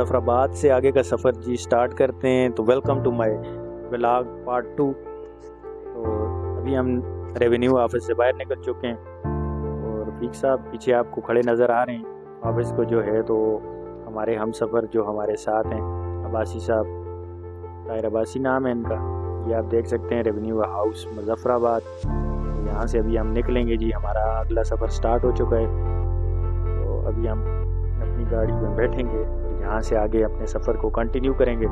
मुजफ्फराबाद से आगे का सफ़र जी स्टार्ट करते हैं। तो welcome to my vlog part 2। तो अभी हम रेवेन्यू ऑफिस से बाहर निकल चुके हैं और रफीक साहब पीछे आपको खड़े नज़र आ रहे हैं ऑफिस को जो है। तो हमारे हम सफ़र जो हमारे साथ हैं अब्बासी साहब, ताहिर अब्बासी नाम है इनका। ये आप देख सकते हैं रेवेन्यू हाउस मुजफ्फराबाद। यहाँ से अभी हम निकलेंगे जी, हमारा अगला सफ़र स्टार्ट हो चुका है। तो अभी हम अपनी गाड़ी में बैठेंगे और यहाँ से आगे अपने सफ़र को कंटिन्यू करेंगे।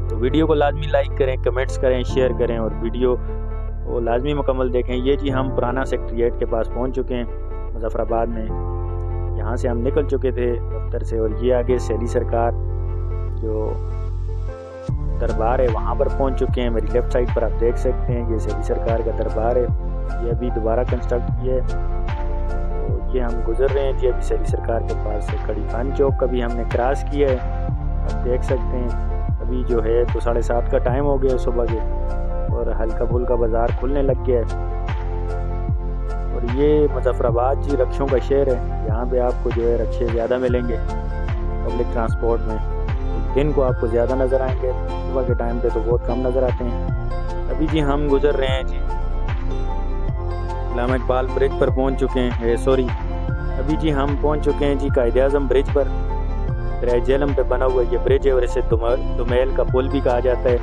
तो वीडियो को लाजमी लाइक करें, कमेंट्स करें, शेयर करें और वीडियो को लाजमी मुकम्मल देखें। ये जी हम पुराना सेक्रेटेरिएट के पास पहुँच चुके हैं मुजफ्फराबाद में। यहाँ से हम निकल चुके थे दफ्तर से और ये आगे सैली सरकार जो दरबार है वहाँ पर पहुँच चुके हैं। मेरी लेफ़्ट साइड पर आप देख सकते हैं ये सैली सरकार का दरबार है। ये अभी दोबारा कंस्ट्रक्ट किया है। ये हम गुजर रहे हैं जी अभी सैली सरकार के पास से। कड़ी खान चौक का भी हमने क्रॉस किया है, आप देख सकते हैं। अभी जो है तो 7:30 का टाइम हो गया सुबह के और हल्का फुल्का बाज़ार खुलने लग गया है। और ये मुजफ्फराबाद जी रक्षों का शहर है। यहाँ पे आपको जो है रक्षे ज़्यादा मिलेंगे पब्लिक ट्रांसपोर्ट में। दिन को आपको ज़्यादा नज़र आएंगे, सुबह के टाइम पे तो बहुत कम नज़र आते हैं। अभी जी हम गुजर रहे हैं जी अल्लामा इकबाल ब्रिज पर पहुंच चुके हैं। अभी जी हम पहुंच चुके हैं जी कायद-ए-आज़म ब्रिज पर। दरिया झेलम पे बना हुआ ये ब्रिज है और इसे दुमेल का पुल भी कहा जाता है।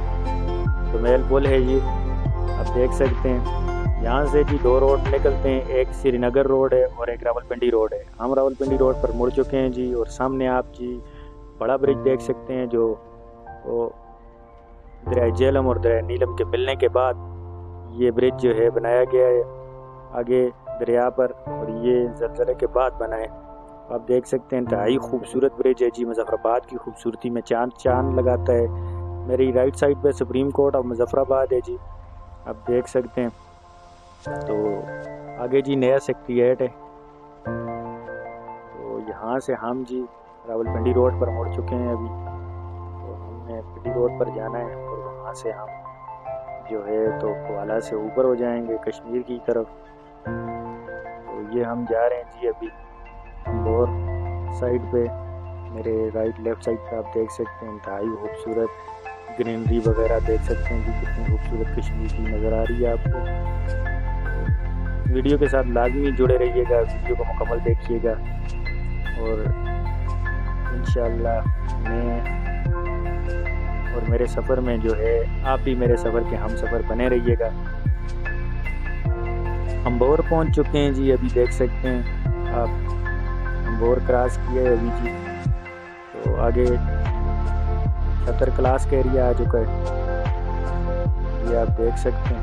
दुमेल पुल है ये, आप देख सकते हैं। यहाँ से जी 2 रोड निकलते हैं, एक श्रीनगर रोड है और एक रावलपिंडी रोड है। हम रावलपिंडी रोड पर मुड़ चुके हैं जी और सामने आप जी बड़ा ब्रिज देख सकते हैं जो दरिया झेलम और दरिया नीलम के मिलने के बाद ये ब्रिज जो है बनाया गया है आगे दरिया पर, और ये ज़लज़ले के बाद बना है। आप देख सकते हैं इंतहाई खूबसूरत ब्रिज है जी। मुजफ्फराबाद की खूबसूरती में चांद लगाता है। मेरी राइट साइड पे सुप्रीम कोर्ट ऑफ मुजफ्फराबाद है जी, आप देख सकते हैं। तो आगे जी नया सेक्रेटेरिएट है। तो यहाँ से हम जी रावलपिंडी रोड पर मुड़ चुके हैं अभी। तो हमने पिंडी रोड पर जाना है और वहाँ से हम जो है तो कोआला से ऊपर हो जाएंगे कश्मीर की तरफ। तो ये हम जा रहे हैं जी अभी अम्बोर साइड पे। मेरे राइट लेफ़्ट साइड पे आप देख सकते हैं इंतहाई खूबसूरत ग्रीनरी वगैरह देख सकते हैं जी, कितनी खूबसूरत कश्मीर की नज़र आ रही है आपको। वीडियो के साथ लाजमी जुड़े रहिएगा, वीडियो को मुकम्मल देखिएगा और इंशाअल्लाह मैं और मेरे सफ़र में जो है आप भी मेरे सफ़र के हम सफ़र बने रहिएगा। अम्बोर पहुंच चुके हैं जी, अभी देख सकते हैं आप। अम्बोर क्रॉस किया है अभी जी। तो आगे छतर क्लास का एरिया आ चुका है, ये आप देख सकते हैं।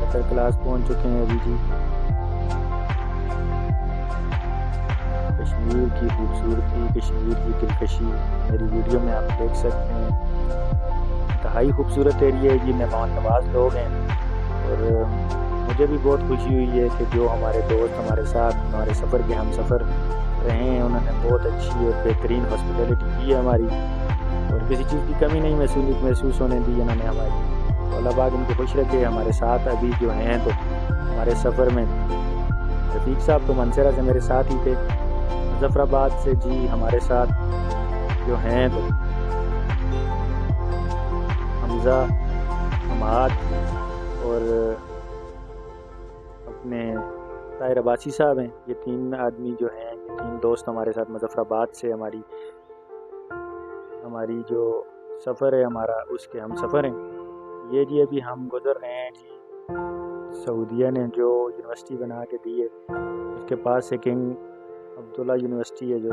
छतर क्लास पहुंच चुके हैं अभी जी। कश्मीर की खूबसूरती, कश्मीर की दिलकशी मेरी वीडियो में आप देख सकते हैं। इंतहाई खूबसूरत एरिया है जी, मेहमान नवाज लोग हैं और मुझे भी बहुत खुशी हुई है कि जो हमारे दोस्त हमारे साथ हमारे सफ़र के हम सफ़र रहे हैं उन्होंने बहुत अच्छी और बेहतरीन हॉस्पिटैलिटी की है हमारी, और किसी चीज़ की कमी नहीं महसूस होने दी उन्होंने हमारी। तो अल्लाह पाक इनको खुश रखे हमारे साथ अभी जो हैं। तो हमारे सफ़र में रफीक साहब तो मनसरा से मेरे साथ ही थे, मुजफ्फराबाद से जी हमारे साथ जो हैं तो हमज़ा, हमाद और अपने ताहिर अब्बासी साहब हैं। ये 3 आदमी जो हैं, ये 3 दोस्त हमारे साथ मुजफ्फराबाद से हमारी जो सफ़र है हमारा उसके हम सफ़र हैं। ये जी अभी हम गुज़र रहे हैं जी सऊदीया ने जो यूनिवर्सिटी बना के दी है उसके पास से, किंग अब्दुल्ला यूनिवर्सिटी है जो,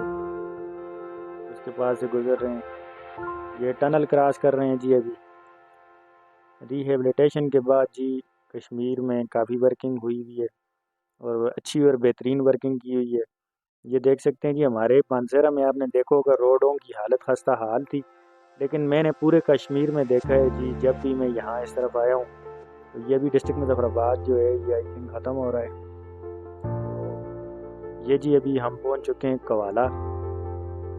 उसके पास से गुज़र रहे हैं। ये टनल क्रॉस कर रहे हैं जी अभी। रिहेबिलिटेशन के बाद जी कश्मीर में काफ़ी वर्किंग हुई हुई है और अच्छी और बेहतरीन वर्किंग की हुई है। ये देख सकते हैं जी हमारे मानसरा में आपने देखा होगा रोडों की हालत खस्ता हाल थी, लेकिन मैंने पूरे कश्मीर में देखा है जी जब भी मैं यहाँ इस तरफ आया हूँ। तो ये भी डिस्ट्रिक्ट मुजफ्फराबाद जो है ये आई थिंक ख़त्म हो रहा है। तो ये जी अभी हम पहुँच चुके हैं कवाला।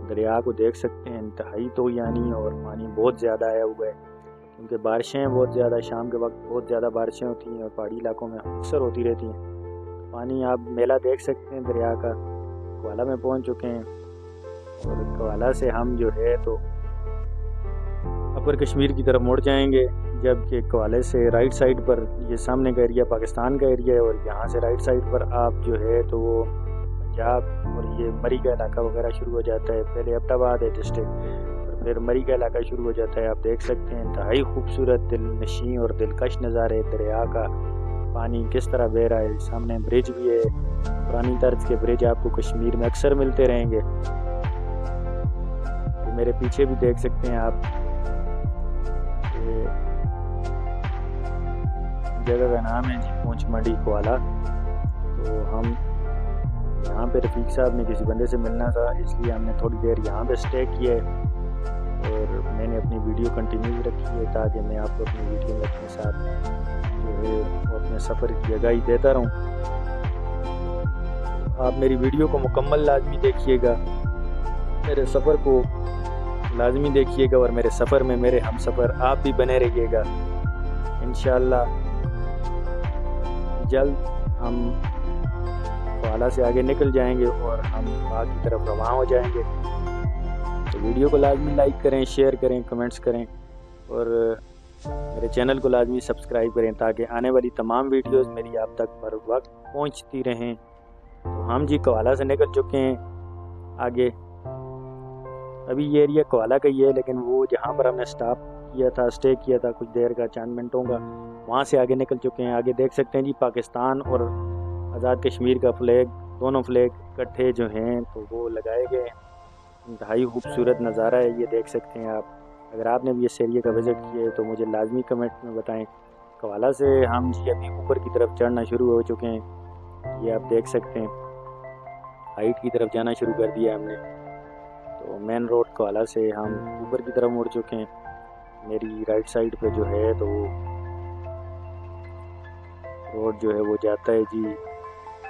दरिया को देख सकते हैं इंतहाई तो यानी, और पानी बहुत ज़्यादा आया हुआ है क्योंकि बारिशें बहुत ज़्यादा, शाम के वक्त बहुत ज़्यादा बारिशें होती हैं और पहाड़ी इलाकों में अक्सर होती रहती हैं। पानी आप मेला देख सकते हैं दरिया का। कवाला में पहुंच चुके हैं اور کوالا سے ہم جو ہے تو اپر کشمیر کی طرف مڑ جائیں گے، جبکہ کوالے سے رائٹ سائڈ پر یہ سامنے کا ایریا پاکستان کا ایریا ہے، اور یہاں سے رائٹ سائڈ پر آپ جو ہے تو وہ پنجاب اور یہ مری کا علاقہ وغیرہ شروع ہو جاتا ہے۔ پہلے ایبٹ آباد ہے ڈسٹرکٹ اور پھر مری کا علاقہ شروع ہو جاتا ہے۔ آپ دیکھ سکتے ہیں انتہائی خوبصورت دل نشیں اور دلکش نظارے، دریا کا پانی کس طرح بہہ رہا ہے، سامنے برج بھی ہے، پرانی طرز کے برج آپ کو کشمیر میں اکثر ملتے رہیں گے۔ میرے پیچھے بھی دیکھ سکتے ہیں آپ، جگہ کا نام ہے جی پونچھ منڈی کوالا۔ تو ہم یہاں پہ رفیق صاحب نے کسی بندے سے ملنا تھا، اس لیے ہم نے تھوڑی دیر یہاں پہ اسٹے کیا ہے، اور میں نے اپنی ویڈیو کنٹینیو رکھی ہے تاکہ میں آپ کو اپنی ویڈیو میں اپنے ساتھ جو ہے وہ اپنے سفر کی آگاہی دیتا رہوں۔ آپ میری ویڈیو کو مکمل لازمی دیکھیے گا، میرے سفر کو لازمی دیکھیے گا، اور میرے سفر میں میرے ہم سفر آپ بھی بنے رہیے گا۔ انشاءاللہ جلد ہم کوالا سے آگے نکل جائیں گے اور ہم باغ کی طرف رواں ہو جائیں گے۔ تو ویڈیو کو لازمی لائک کریں، شیئر کریں، کمنٹس کریں، اور میرے چینل کو لازمی سبسکرائب کریں تاکہ آنے والی تمام ویڈیوز میری آپ تک پر وقت پہنچتی رہیں۔ تو ہم جی کوالا سے نکل چکے ہیں آگے۔ ابھی یہ ایریا کوالا کا ہی ہے، لیکن وہ جہاں پر ہم نے سٹاپ کیا تھا، اسٹے کیا تھا کچھ دیر کا، چند منٹوں کا، وہاں سے آگے نکل چکے ہیں۔ آگے دیکھ سکتے ہیں جی پاکستان اور آزاد کشمیر کا فلیگ، دونوں فلیگ اکٹھے جو ہیں تو وہ لگائے گئے ہیں۔ انتہائی خوبصورت نظارہ ہے، یہ دیکھ سکتے ہیں آپ۔ اگر آپ نے بھی اس ایریا کا وزٹ کیا ہے تو مجھے لازمی کمنٹ میں بتائیں۔ کوالا سے ہم جی ابھی اوپر کی طرف چڑھنا شروع ہو چکے ہیں، یہ آپ دیکھ سکتے ہیں، ہائٹ کی طرف جانا شروع کر دیا ہم نے۔ تو مین روڈ کوالا سے ہم اوپر کی طرف مڑ چکے ہیں۔ میری رائٹ سائڈ پہ جو ہے تو وہ روڈ جو ہے وہ جاتا ہے جی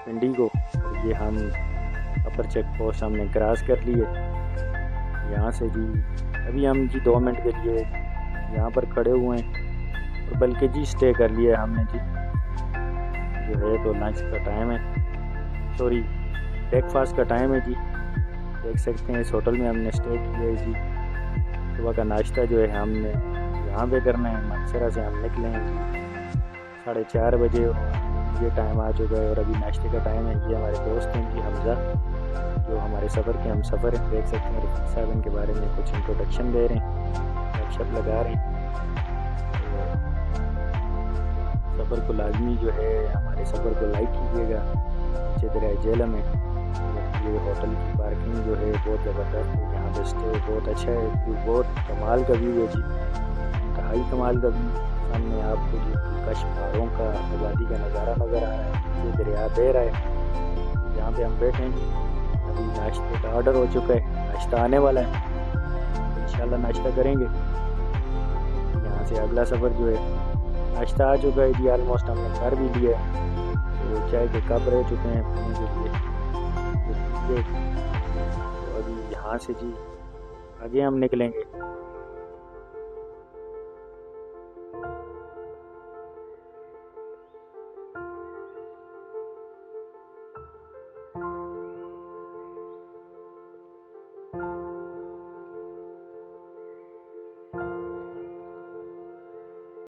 پنڈی کو، اور یہ ہم اپر چیک پوسٹ ہم نے کراس کر لی ہے یہاں سے جی۔ ابھی ہم جی 2 منٹ کے لیے یہاں پر کھڑے ہوئے ہیں، اور بلکہ جی اسٹے کر لیا ہم نے جی، جو ہے تو لنچ کا ٹائم ہے، سوری بریک فاسٹ کا ٹائم ہے جی۔ دیکھ سکتے ہیں اس ہوٹل میں ہم نے اسٹے کیا ہے جی۔ صبح کا ناشتہ جو ہے ہم نے یہاں پہ کرنا ہے۔ مقصرہ سے ہم نکلے ہیں جی 4:30 بجے، یہ ٹائم آ چکا ہے، اور ابھی ناشتے کا ٹائم ہے۔ یہ ہمارے دوست ہیں جی حمزہ، جو ہمارے سفر کے ہم سفر ہیں۔ دیکھ سکتے ہیں رفیق صاحب ان کے بارے میں کچھ انٹروڈکشن دے رہے ہیں، گپ شپ لگا رہے ہیں۔ سفر کو لازمی جو ہے ہمارے سفر کو لائک کیجیے گا۔ نیچے دریائے جہلم ہے، یہ ہوٹل کی پارکنگ جو ہے بہت زبردست ہے، یہاں پہ اسٹے بہت اچھا ہے، بہت کمال کا ویو ہے جی، انتہائی کمال کا ویو۔ سامنے آپ کو جو کش پہاڑوں کا آبادی کا نظارہ نظر آ رہا ہے، یہ دریا بہہ رہا ہے، جہاں پہ ہم بیٹھے ہیں۔ ابھی ناشتے کا آرڈر ہو چکا ہے، ناشتہ آنے والا ہے، انشاءاللہ ناشتہ کریں گے۔ یہاں سے اگلا سفر جو ہے، ناشتہ آ چکا ہے جی، آلموسٹ ہم نے کر بھی لیا ہے، تو چائے کے کپ رہ چکے ہیں پینے کے لیے۔ تو ابھی یہاں سے جی آگے ہم نکلیں گے۔